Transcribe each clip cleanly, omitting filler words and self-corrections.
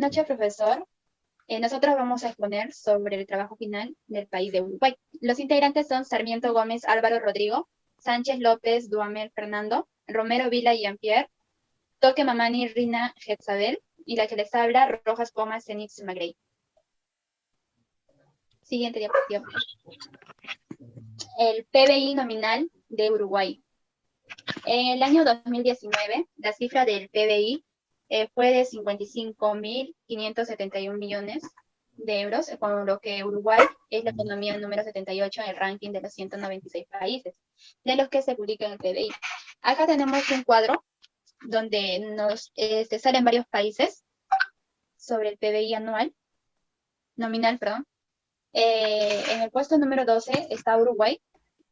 noches, profesor. Nosotros vamos a exponer sobre el trabajo final del país de Uruguay. Los integrantes son Sarmiento Gómez Álvaro Rodrigo, Sánchez López Duhamel Fernando, Romero Vila Jean-Pierre, Toque Mamani Rina Jezabel y la que les habla Rojas Comas Zenitz Magrey. Siguiente diapositiva. El PBI nominal de Uruguay. En el año 2019, la cifra del PBI fue de 55.571 millones de euros, con lo que Uruguay es la economía número 78 en el ranking de los 196 países de los que se publica en el PBI. Acá tenemos un cuadro donde nos salen varios países sobre el PBI nominal. En el puesto número 12 está Uruguay,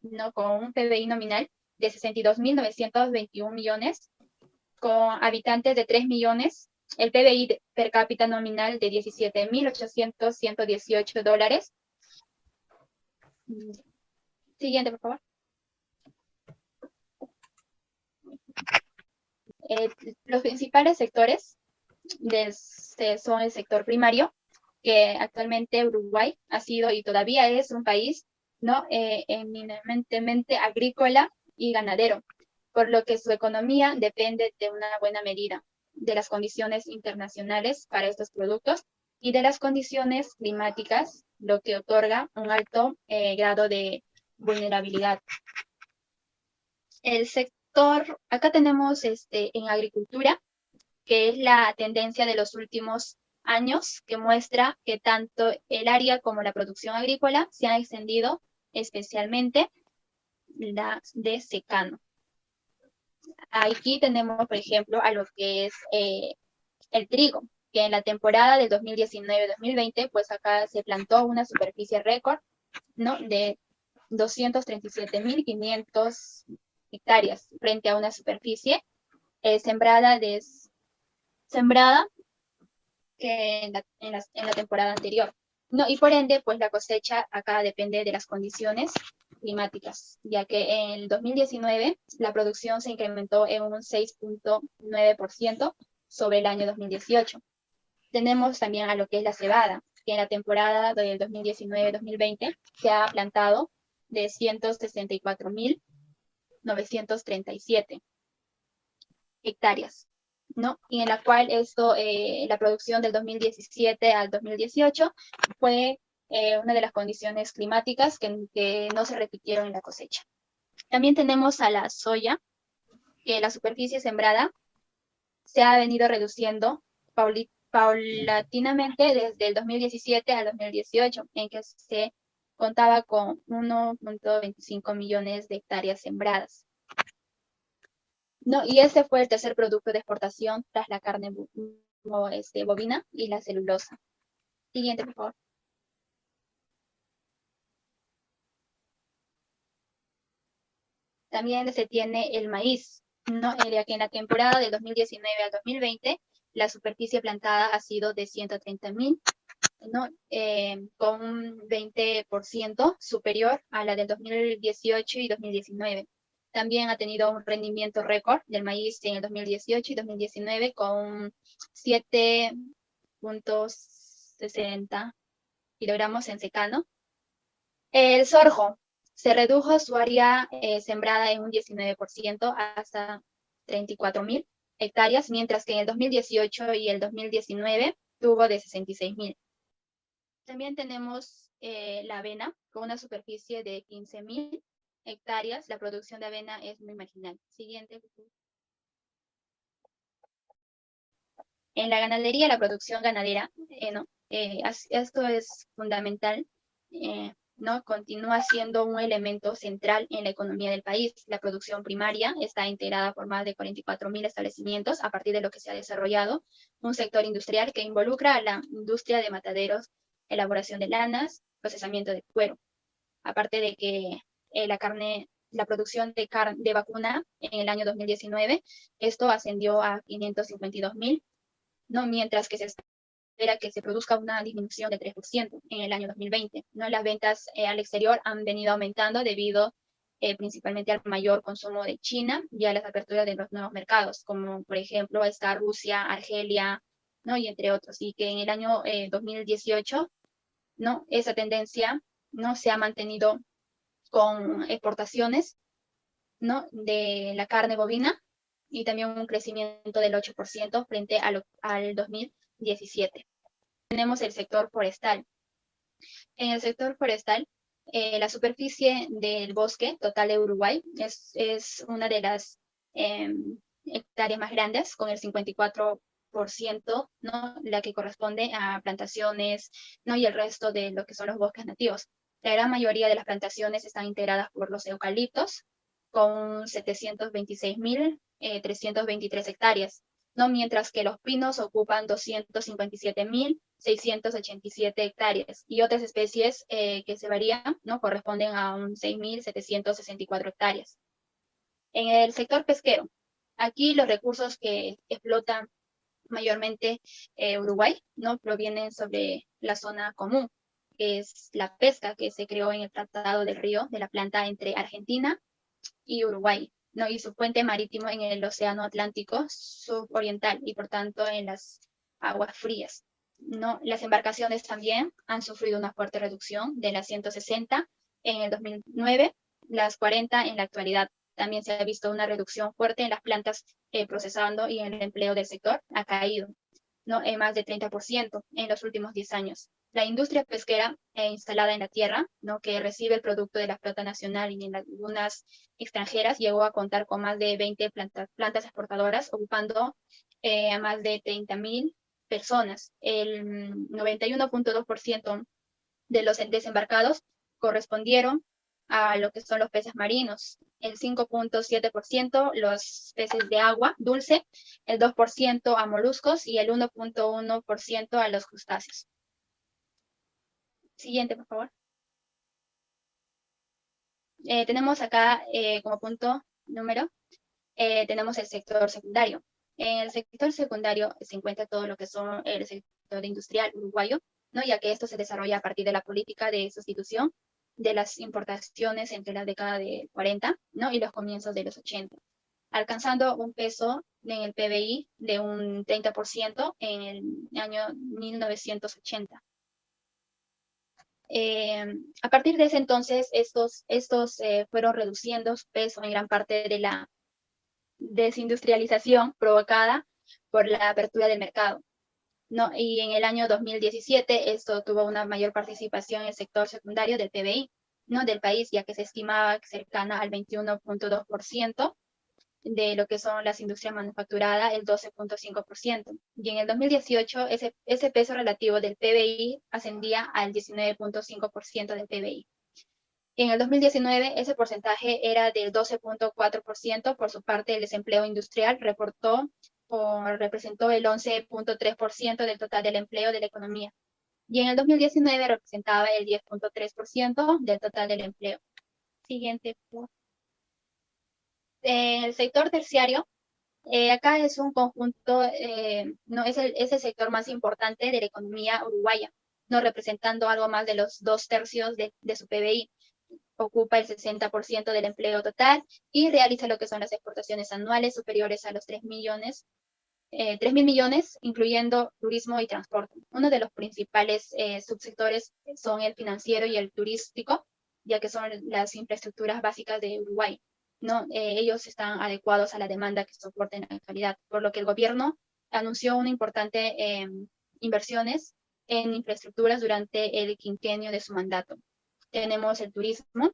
¿no? Con un PBI nominal de 62.921 millones, con habitantes de 3 millones, el PBI per cápita nominal de 17.800.118 dólares. Siguiente, por favor. Los principales sectores son el sector primario, que actualmente Uruguay ha sido y todavía es un país, ¿no? Eminentemente agrícola y ganadero, por lo que su economía depende de una buena medida de las condiciones internacionales para estos productos y de las condiciones climáticas, lo que otorga un alto grado de vulnerabilidad. El sector, acá tenemos en agricultura, que es la tendencia de los últimos años, que muestra que tanto el área como la producción agrícola se han extendido, especialmente las de secano. Aquí tenemos, por ejemplo, a lo que es el trigo, que en la temporada del 2019-2020, pues acá se plantó una superficie récord, ¿no? De 237.500 hectáreas frente a una superficie sembrada que en la temporada anterior, ¿no? Y por ende, pues la cosecha acá depende de las condiciones climáticas, ya que en el 2019 la producción se incrementó en un 6.9% sobre el año 2018. Tenemos también a lo que es la cebada, que en la temporada del 2019-2020 se ha plantado de 164.937 hectáreas, ¿no? Y en la cual la producción del 2017 al 2018 fue una de las condiciones climáticas que no se repitieron en la cosecha. También tenemos a la soya, que la superficie sembrada se ha venido reduciendo paulatinamente desde el 2017 al 2018, en que se contaba con 1.25 millones de hectáreas sembradas. No, y ese fue el tercer producto de exportación tras la carne bovina y la celulosa. Siguiente, por favor. También se tiene el maíz, ¿no? Que en la temporada del 2019 al 2020, la superficie plantada ha sido de 130.000, ¿no? Con un 20% superior a la del 2018 y 2019. También ha tenido un rendimiento récord del maíz en el 2018 y 2019 con 7.60 kilogramos en secano. El sorgo se redujo su área sembrada en un 19% hasta 34.000 hectáreas, mientras que en el 2018 y el 2019 tuvo de 66.000. También tenemos la avena, con una superficie de 15.000 hectáreas. La producción de avena es muy marginal. Siguiente. En la ganadería, la producción ganadera, ¿no? Esto es fundamental, ¿no? Continúa siendo un elemento central en la economía del país. La producción primaria está integrada por más de 44.000 establecimientos, a partir de lo que se ha desarrollado un sector industrial que involucra a la industria de mataderos, elaboración de lanas, procesamiento de cuero. Aparte de que la producción de vacuna en el año 2019, esto ascendió a 552.000, ¿no? Mientras que se espera que se produzca una disminución de 3% en el año 2020, ¿no? Las ventas al exterior han venido aumentando debido principalmente al mayor consumo de China y a las aperturas de los nuevos mercados, como por ejemplo está Rusia, Argelia, ¿no? Y entre otros, y que en el año 2018, ¿no? Esa tendencia, ¿no? Se ha mantenido con exportaciones, ¿no? De la carne bovina y también un crecimiento del 8% frente al 2017. Tenemos el sector forestal. En el sector forestal, la superficie del bosque total de Uruguay es una de las hectáreas más grandes, con el 54%, ¿no? La que corresponde a plantaciones, ¿no? Y el resto de lo que son los bosques nativos. La gran mayoría de las plantaciones están integradas por los eucaliptos, con 726.323 hectáreas, ¿no? Mientras que los pinos ocupan 257.687 hectáreas y otras especies que se varían, ¿no? Corresponden a un 6.764 hectáreas. En el sector pesquero, aquí los recursos que explotan mayormente Uruguay, ¿no? Provienen sobre la zona común, que es la pesca que se creó en el Tratado del Río de la Plata entre Argentina y Uruguay, ¿no? Y su puente marítimo en el Océano Atlántico suboriental y por tanto en las aguas frías, ¿no? Las embarcaciones también han sufrido una fuerte reducción de las 160 en el 2009, las 40 en la actualidad. También se ha visto una reducción fuerte en las plantas procesando y en el empleo del sector ha caído, ¿no? En más de 30% en los últimos 10 años. La industria pesquera instalada en la tierra, ¿no? Que recibe el producto de la flota nacional y en lagunas extranjeras, llegó a contar con más de 20 plantas exportadoras, ocupando a más de 30.000 personas. El 91.2% de los desembarcados correspondieron a lo que son los peces marinos, el 5.7% los peces de agua dulce, el 2% a moluscos y el 1.1% a los crustáceos. Siguiente, por favor. Tenemos acá como punto número, tenemos el sector secundario. En el sector secundario se encuentra todo lo que son el sector industrial uruguayo, ¿no? Ya que esto se desarrolla a partir de la política de sustitución de las importaciones entre la década de 40, ¿no? Y los comienzos de los 80, alcanzando un peso en el PBI de un 30% en el año 1980. A partir de ese entonces, estos fueron reduciendo su peso en gran parte de la desindustrialización provocada por la apertura del mercado, ¿no? Y en el año 2017 esto tuvo una mayor participación en el sector secundario del PBI, ¿no? Del país, ya que se estimaba cercana al 21.2% de lo que son las industrias manufacturadas, el 12.5%. Y en el 2018 ese peso relativo del PBI ascendía al 19.5% del PBI. En el 2019 ese porcentaje era del 12.4%. Por su parte, el desempleo industrial representó el 11.3% del total del empleo de la economía. Y en el 2019 representaba el 10.3% del total del empleo. Siguiente. El sector terciario, acá es un conjunto, no es el sector más importante de la economía uruguaya, no representando algo más de los 2/3 de su PBI. Ocupa el 60% del empleo total y realiza lo que son las exportaciones anuales superiores a los 3.000 millones, incluyendo turismo y transporte. Uno de los principales subsectores son el financiero y el turístico, ya que son las infraestructuras básicas de Uruguay, ¿no? Ellos están adecuados a la demanda que soporten en la actualidad, por lo que el gobierno anunció una importante inversiones en infraestructuras durante el quinquenio de su mandato. Tenemos el turismo,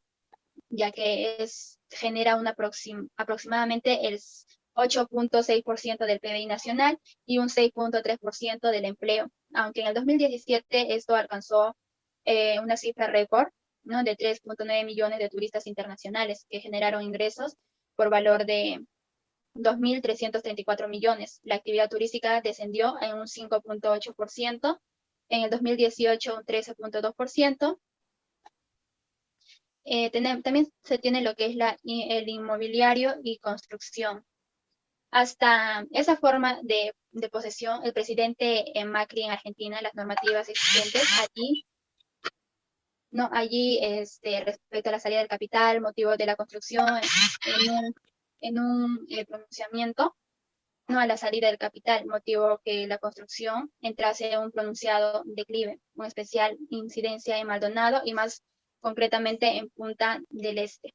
ya que genera aproximadamente el 8.6% del PBI nacional y un 6.3% del empleo, aunque en el 2017 esto alcanzó una cifra récord, ¿no? De 3.9 millones de turistas internacionales que generaron ingresos por valor de 2.334 millones. La actividad turística descendió en un 5.8%, en el 2018 un 13.2%. También se tiene lo que es el inmobiliario y construcción. Hasta esa forma de posesión, el presidente Macri en Argentina, las normativas existentes allí, no, allí respecto a la salida del capital, motivo de la construcción, en un pronunciamiento, no a la salida del capital, motivo que la construcción entrase en un pronunciado declive, con especial incidencia en Maldonado y más concretamente en Punta del Este.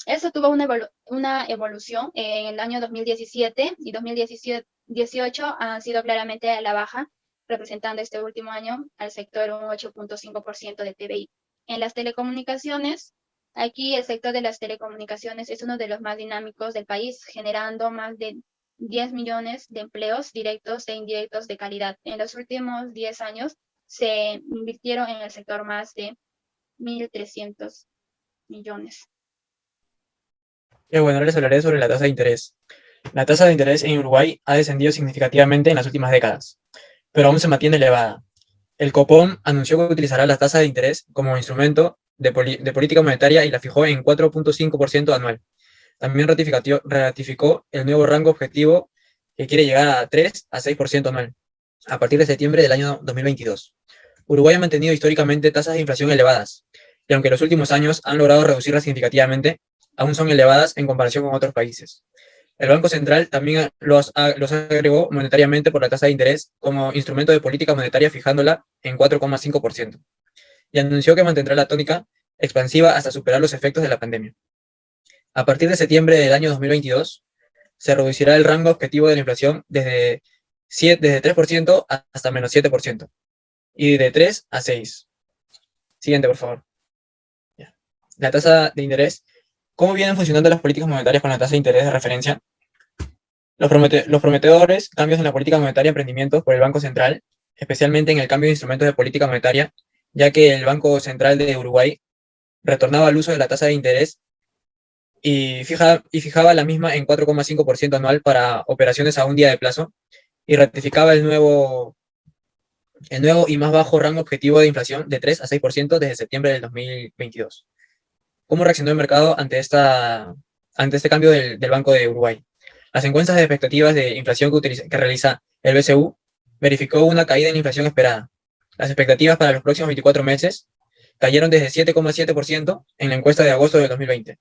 Eso tuvo una evolución en el año 2017 y 2018 han sido claramente a la baja, representando este último año al sector un 8.5% del PBI. En las telecomunicaciones, aquí el sector de las telecomunicaciones es uno de los más dinámicos del país, generando más de 10 millones de empleos directos e indirectos de calidad. En los últimos 10 años se invirtieron en el sector más de 1.300 millones. Bueno, ahora les hablaré sobre la tasa de interés. La tasa de interés en Uruguay ha descendido significativamente en las últimas décadas, pero aún se mantiene elevada. El Copom anunció que utilizará la tasa de interés como instrumento de política monetaria y la fijó en 4.5% anual. También ratificó el nuevo rango objetivo que quiere llegar a 3 a 6% anual, a partir de septiembre del año 2022. Uruguay ha mantenido históricamente tasas de inflación elevadas, y aunque en los últimos años han logrado reducirlas significativamente, aún son elevadas en comparación con otros países. El Banco Central también los agregó monetariamente por la tasa de interés como instrumento de política monetaria fijándola en 4,5% y anunció que mantendrá la tónica expansiva hasta superar los efectos de la pandemia. A partir de septiembre del año 2022, se reducirá el rango objetivo de la inflación desde 3% hasta menos 7% y de 3 a 6. Siguiente, por favor. La tasa de interés. ¿Cómo vienen funcionando las políticas monetarias con la tasa de interés de referencia? Los prometedores cambios en la política monetaria emprendimientos por el Banco Central, especialmente en el cambio de instrumentos de política monetaria, ya que el Banco Central de Uruguay retornaba al uso de la tasa de interés y fijaba la misma en 4,5% anual para operaciones a un día de plazo y ratificaba el nuevo y más bajo rango objetivo de inflación de 3 a 6% desde septiembre del 2022. ¿Cómo reaccionó el mercado ante este cambio del Banco de Uruguay? Las encuestas de expectativas de inflación que realiza el BCU verificó una caída en la inflación esperada. Las expectativas para los próximos 24 meses cayeron desde 7,7% en la encuesta de agosto del 2020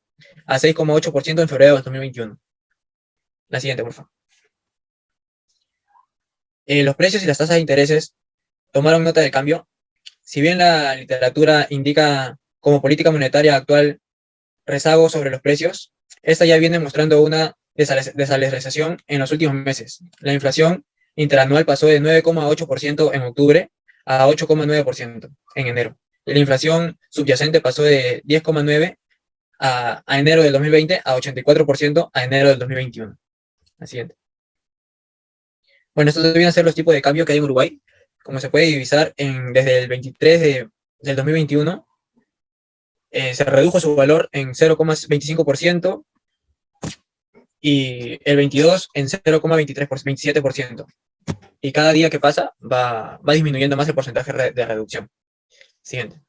a 6,8% en febrero del 2021. La siguiente, por favor. Los precios y las tasas de intereses tomaron nota del cambio. Si bien la literatura indica como política monetaria actual rezago sobre los precios, esta ya viene mostrando una desalerización en los últimos meses. La inflación interanual pasó de 9,8% en octubre a 8,9% en enero. La inflación subyacente pasó de 10,9% a enero del 2020 a 84% a enero del 2021. La siguiente. Bueno, estos deben ser los tipos de cambio que hay en Uruguay. Como se puede divisar, desde el 23 del 2021 se redujo su valor en 0,25% y el 22 en 0,27%. Y cada día que pasa va disminuyendo más el porcentaje de reducción. Siguiente.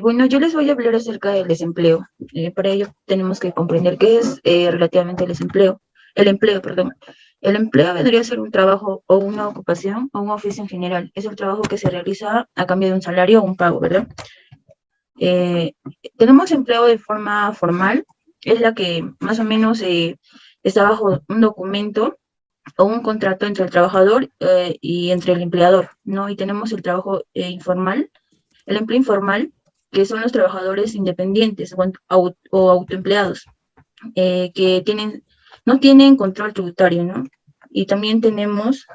Bueno, yo les voy a hablar acerca del desempleo. Para ello tenemos que comprender qué es relativamente el desempleo. El empleo, perdón. El empleo vendría a ser un trabajo o una ocupación o un oficio en general. Es el trabajo que se realiza a cambio de un salario o un pago, ¿verdad? Tenemos empleo de forma formal, es la que más o menos está bajo un documento o un contrato entre el trabajador y entre el empleador, ¿no? Y tenemos el trabajo informal, el empleo informal, que son los trabajadores independientes o autoempleados, que no tienen control tributario, ¿no? Y también tenemos,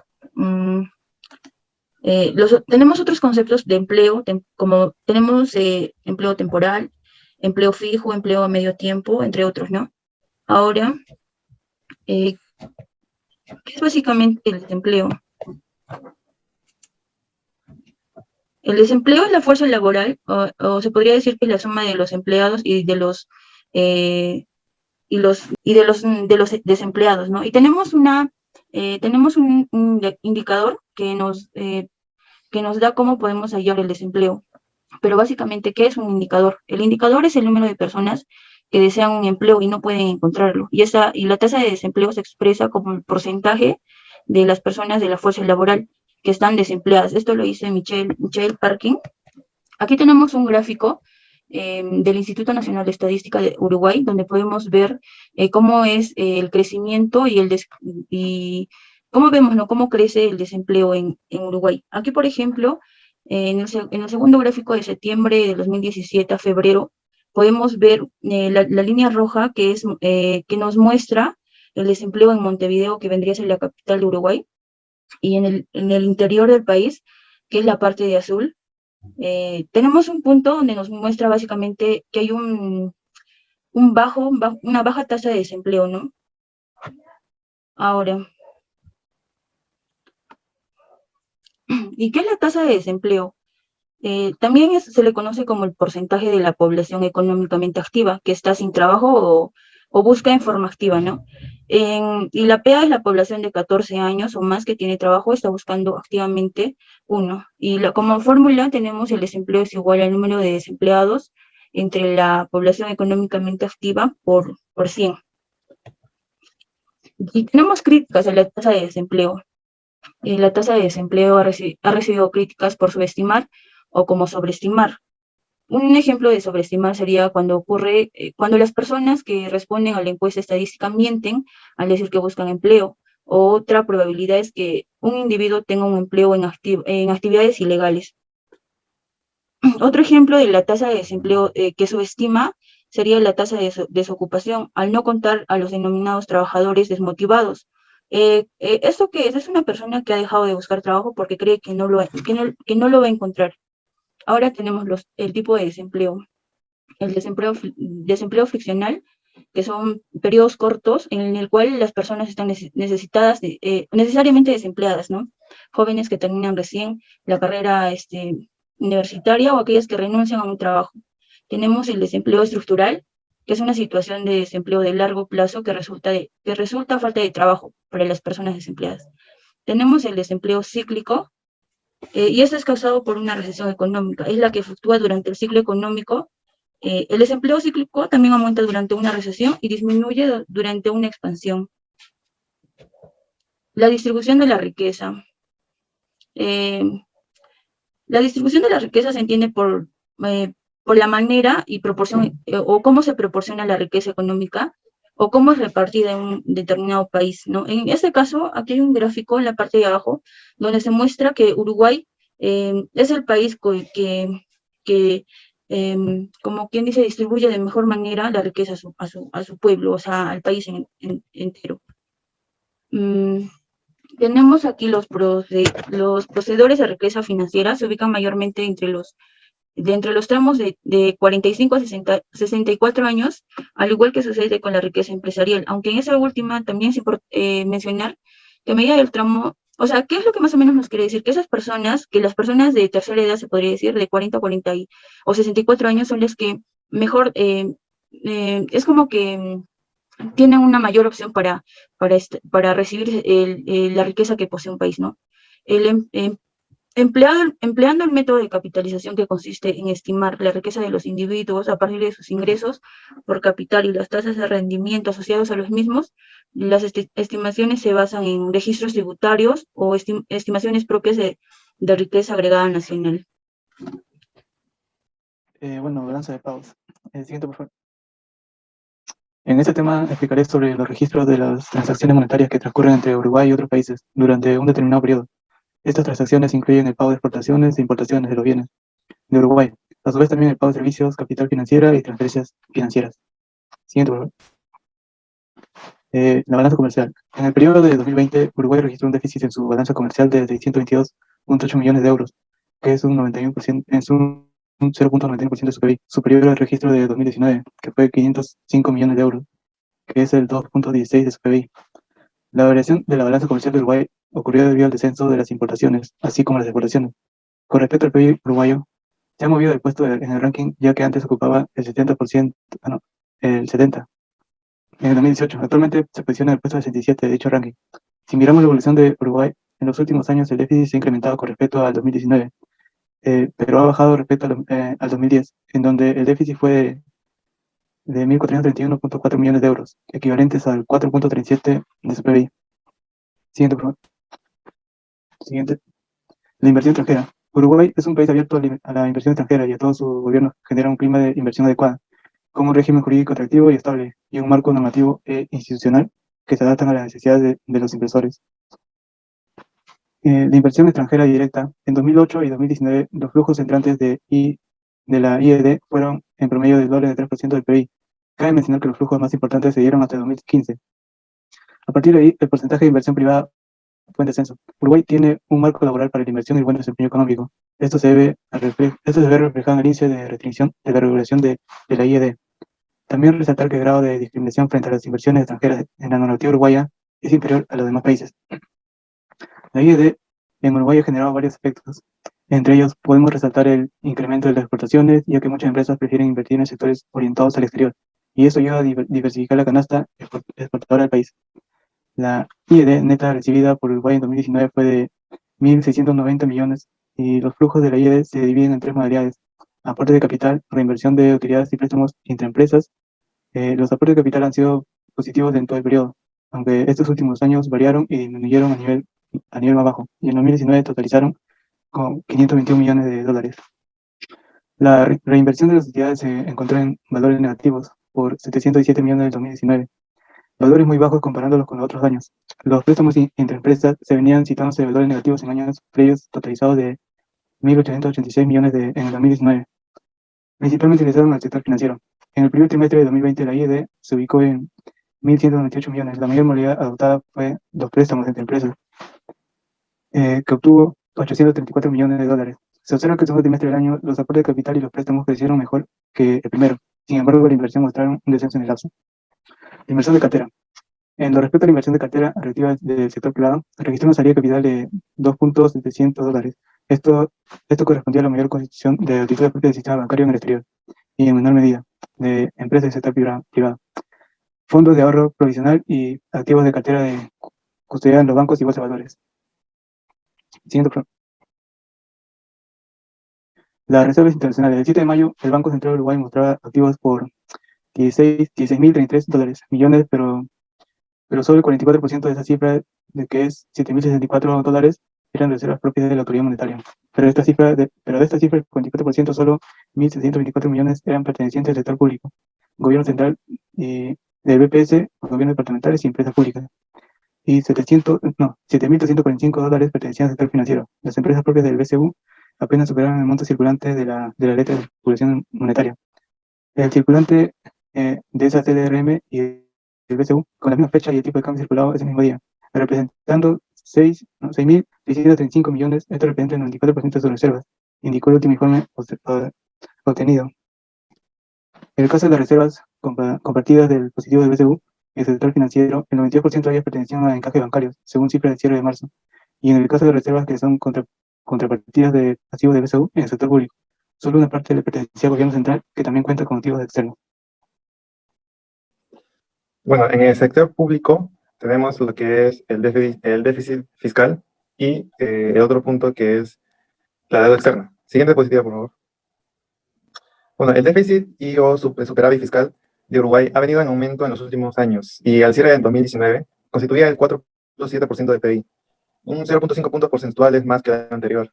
tenemos otros conceptos de empleo, como tenemos empleo temporal, empleo fijo, empleo a medio tiempo, entre otros, ¿no? Ahora, ¿qué es básicamente el desempleo? El desempleo es la fuerza laboral, o se podría decir que es la suma de los empleados y de los desempleados, ¿no? Y tenemos un indicador que nos da cómo podemos hallar el desempleo. Pero básicamente, ¿qué es un indicador? El indicador es el número de personas que desean un empleo y no pueden encontrarlo. Y la tasa de desempleo se expresa como el porcentaje de las personas de la fuerza laboral que están desempleadas. Esto lo dice Michelle Parkin. Aquí tenemos un gráfico del Instituto Nacional de Estadística de Uruguay, donde podemos ver cómo es el crecimiento y cómo vemos, ¿no?, cómo crece el desempleo en Uruguay. Aquí, por ejemplo, en el segundo gráfico de septiembre de 2017 a febrero, podemos ver la línea roja que nos muestra el desempleo en Montevideo, que vendría a ser la capital de Uruguay, y en el interior del país, que es la parte de azul. Tenemos un punto donde nos muestra básicamente que hay una baja tasa de desempleo, ¿no? Ahora, ¿y qué es la tasa de desempleo? También se le conoce como el porcentaje de la población económicamente activa que está sin trabajo o busca en forma activa, ¿no? Y la PEA es la población de 14 años o más que tiene trabajo, está buscando activamente uno. Y como fórmula tenemos el desempleo es igual al número de desempleados entre la población económicamente activa por 100. Y tenemos críticas a la tasa de desempleo. La tasa de desempleo ha recibido críticas por subestimar o como sobreestimar. Un ejemplo de sobreestimar sería cuando las personas que responden a la encuesta estadística mienten al decir que buscan empleo. Otra probabilidad es que un individuo tenga un empleo en actividades ilegales. Otro ejemplo de la tasa de desempleo que subestima sería la tasa de desocupación, al no contar a los denominados trabajadores desmotivados. ¿Esto qué es? Es una persona que ha dejado de buscar trabajo porque cree que no lo va a encontrar. Ahora tenemos el tipo de desempleo. El desempleo friccional, que son periodos cortos en el cual las personas están necesariamente desempleadas, ¿no? Jóvenes que terminan recién la carrera universitaria o aquellas que renuncian a un trabajo. Tenemos el desempleo estructural, que es una situación de desempleo de largo plazo que resulta falta de trabajo para las personas desempleadas. Tenemos el desempleo cíclico, y esto es causado por una recesión económica, es la que fluctúa durante el ciclo económico. El desempleo cíclico también aumenta durante una recesión y disminuye durante una expansión. La distribución de la riqueza. La distribución de la riqueza se entiende por la manera y proporción, o cómo se proporciona la riqueza económica, o cómo es repartida en un determinado país, ¿no? En este caso, aquí hay un gráfico en la parte de abajo, donde se muestra que Uruguay es el país que como quien dice, distribuye de mejor manera la riqueza a su pueblo, o sea, al país entero. Tenemos aquí los poseedores de riqueza financiera, se ubican mayormente entre los tramos de 45 a 64 años, al igual que sucede con la riqueza empresarial, aunque en esa última también es importante mencionar que a medida del tramo, o sea, ¿qué es lo que más o menos nos quiere decir? Que las personas de tercera edad, se podría decir, de 40 o 64 años, son las que mejor, es como que tienen una mayor opción para recibir la riqueza que posee un país, ¿no? Empleando el método de capitalización que consiste en estimar la riqueza de los individuos a partir de sus ingresos por capital y las tasas de rendimiento asociados a los mismos, las estimaciones se basan en registros tributarios o estimaciones propias de riqueza agregada nacional. Bueno, balanza de pagos. Siguiente, por favor. En este tema explicaré sobre los registros de las transacciones monetarias que transcurren entre Uruguay y otros países durante un determinado periodo. Estas transacciones incluyen el pago de exportaciones e importaciones de los bienes de Uruguay, a su vez también el pago de servicios, capital financiera y transferencias financieras. Siguiente, por favor. La balanza comercial. En el periodo de 2020, Uruguay registró un déficit en su balanza comercial de 622.8 millones de euros, que es un 91%, es un 0.91% de su PIB, superior al registro de 2019, que fue 505 millones de euros, que es el 2.16% de su PIB. La variación de la balanza comercial de Uruguay ocurrió debido al descenso de las importaciones, así como las exportaciones. Con respecto al PIB uruguayo, se ha movido de puesto en el ranking, ya que antes ocupaba el 70%, el 70%, en el 2018. Actualmente se posiciona en el puesto 67 de dicho ranking. Si miramos la evolución de Uruguay, en los últimos años el déficit se ha incrementado con respecto al 2019, pero ha bajado respecto al 2010, en donde el déficit fue de 1.431.4 millones de euros, equivalentes al 4.37% de su PIB. Siguiente, por favor. Siguiente. La inversión extranjera. Uruguay es un país abierto a la inversión extranjera y a todo su gobierno genera un clima de inversión adecuada, con un régimen jurídico atractivo y estable, y un marco normativo e institucional que se adaptan a las necesidades de los inversores. De inversión extranjera directa, en 2008 y 2019 los flujos entrantes de la IED fueron en promedio del doble de 3% del PIB. Cabe mencionar que los flujos más importantes se dieron hasta 2015. A partir de ahí, el porcentaje de inversión privada fue en descenso. Uruguay tiene un marco laboral para la inversión y el buen desempeño económico. Esto se ve reflejado en el índice de restricción de la regulación de la IED. También resaltar que el grado de discriminación frente a las inversiones extranjeras en la normativa uruguaya es inferior a los demás países. La IED en Uruguay ha generado varios efectos. Entre ellos podemos resaltar el incremento de las exportaciones, ya que muchas empresas prefieren invertir en sectores orientados al exterior, y eso ayuda a diversificar la canasta exportadora del país. La IED neta recibida por Uruguay en 2019 fue de 1.690 millones y los flujos de la IED se dividen en tres modalidades: aporte de capital, reinversión de utilidades y préstamos entre empresas. Los aportes de capital han sido positivos en todo el periodo, aunque estos últimos años variaron y disminuyeron a nivel más bajo, y en 2019 totalizaron con 521 millones de dólares. La reinversión de las utilidades se encontró en valores negativos por 717 millones en 2019, valores muy bajos comparándolos con los otros años. Los préstamos entre empresas se venían citándose de valores negativos en años previos, totalizados de 1.886 millones en el 2019. Principalmente ingresaron al sector financiero. En el primer trimestre de 2020, la IED se ubicó en 1.198 millones. La mayor modalidad adoptada fue los préstamos entre empresas, que obtuvo 834 millones de dólares. Se observa que el segundo trimestre del año los aportes de capital y los préstamos crecieron mejor que el primero. Sin embargo, la inversión mostraron un descenso en el lapso. La inversión de cartera. En lo respecto a la inversión de cartera activa del sector privado, registró una salida de capital de 2.700 dólares. Esto correspondía a la mayor constitución de actitud del sistema bancario en el exterior y en menor medida de empresas del sector privado. Fondos de ahorro provisional y activos de cartera de custodia en los bancos y bolsas de valores. Siguiente. Las reservas internacionales. El 7 de mayo, el Banco Central de Uruguay mostraba activos por 16.033 dólares millones, pero solo el 44% de esa cifra, de que es 7.064 dólares, eran reservas propias de la autoridad monetaria. Pero de esta cifra, el 44%, solo 1.624 millones eran pertenecientes al sector público, gobierno central y del BPS, gobiernos departamentales y empresas públicas. Y 7.245 dólares pertenecían al sector financiero. Las empresas propias del BCU apenas superaron el monto circulante de la letra de circulación monetaria. El circulante de esa CDRM y el BCU, con la misma fecha y el tipo de cambio circulado ese mismo día, representando 6.635 millones, esto representa el 94% de sus reservas, indicó el último informe obtenido. En el caso de las reservas compartidas del positivo del BCU, en el sector financiero, el 92% de ellas pertenecían a encajes bancarios, según cifras del cierre de marzo. Y en el caso de reservas que son contrapartidas de activos del BCU, en el sector público, solo una parte le pertenecía al gobierno central, que también cuenta con activos externos. Bueno, en el sector público tenemos lo que es el déficit fiscal y el otro punto que es la deuda externa. Siguiente diapositiva, por favor. Bueno, el déficit y o superávit fiscal de Uruguay ha venido en aumento en los últimos años y al cierre de 2019 constituía el 4.7% del PIB, un 0.5 puntos porcentuales más que el año anterior.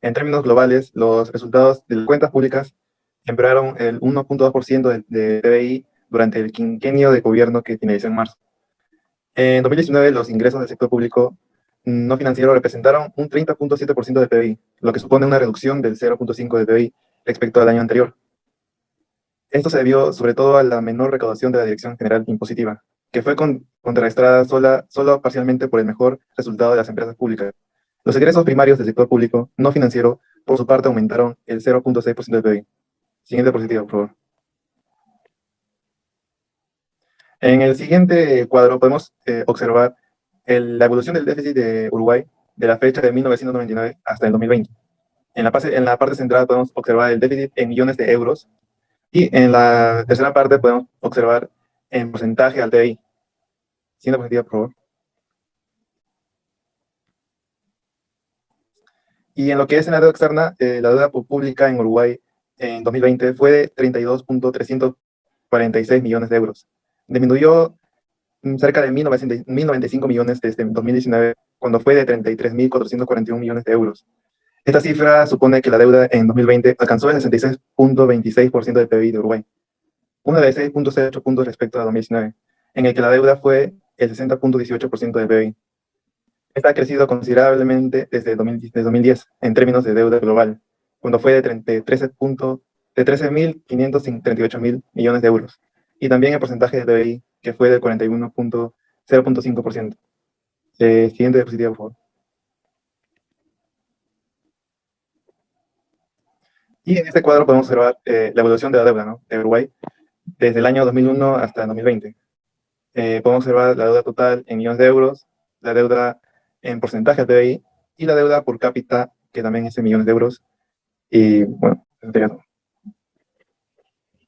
En términos globales, los resultados de las cuentas públicas empeoraron el 1.2% de PBI durante el quinquenio de gobierno que finalizó en marzo. En 2019, los ingresos del sector público no financiero representaron un 30.7% del PBI, lo que supone una reducción del 0.5% del PBI respecto al año anterior. Esto se debió sobre todo a la menor recaudación de la Dirección General Impositiva, que fue contrarrestada solo parcialmente por el mejor resultado de las empresas públicas. Los ingresos primarios del sector público no financiero, por su parte, aumentaron el 0.6% del PIB. Siguiente diapositiva, por favor. En el siguiente cuadro podemos observar la evolución del déficit de Uruguay de la fecha de 1999 hasta el 2020. En la parte central podemos observar el déficit en millones de euros y en la tercera parte podemos observar en porcentaje al PIB. Siguiente diapositiva, por favor. Y en lo que es en la deuda externa, la deuda pública en Uruguay en 2020 fue de 32.346 millones de euros. Disminuyó cerca de 1.095 millones desde 2019, cuando fue de 33.441 millones de euros. Esta cifra supone que la deuda en 2020 alcanzó el 66.26% del PBI de Uruguay, una de 6.08 puntos respecto a 2019, en el que la deuda fue el 60.18% del PBI. Esta ha crecido considerablemente desde 2010 en términos de deuda global, cuando fue de 13.538.000 millones de euros, y también el porcentaje del PBI, que fue del 41.0.5%. Siguiente diapositiva, por favor. Y en este cuadro podemos observar la evolución de la deuda, ¿no?, de Uruguay desde el año 2001 hasta 2020. Podemos observar la deuda total en millones de euros, la deuda en porcentaje del PBI y la deuda por cápita, que también es en millones de euros. Y bueno, eso sería todo.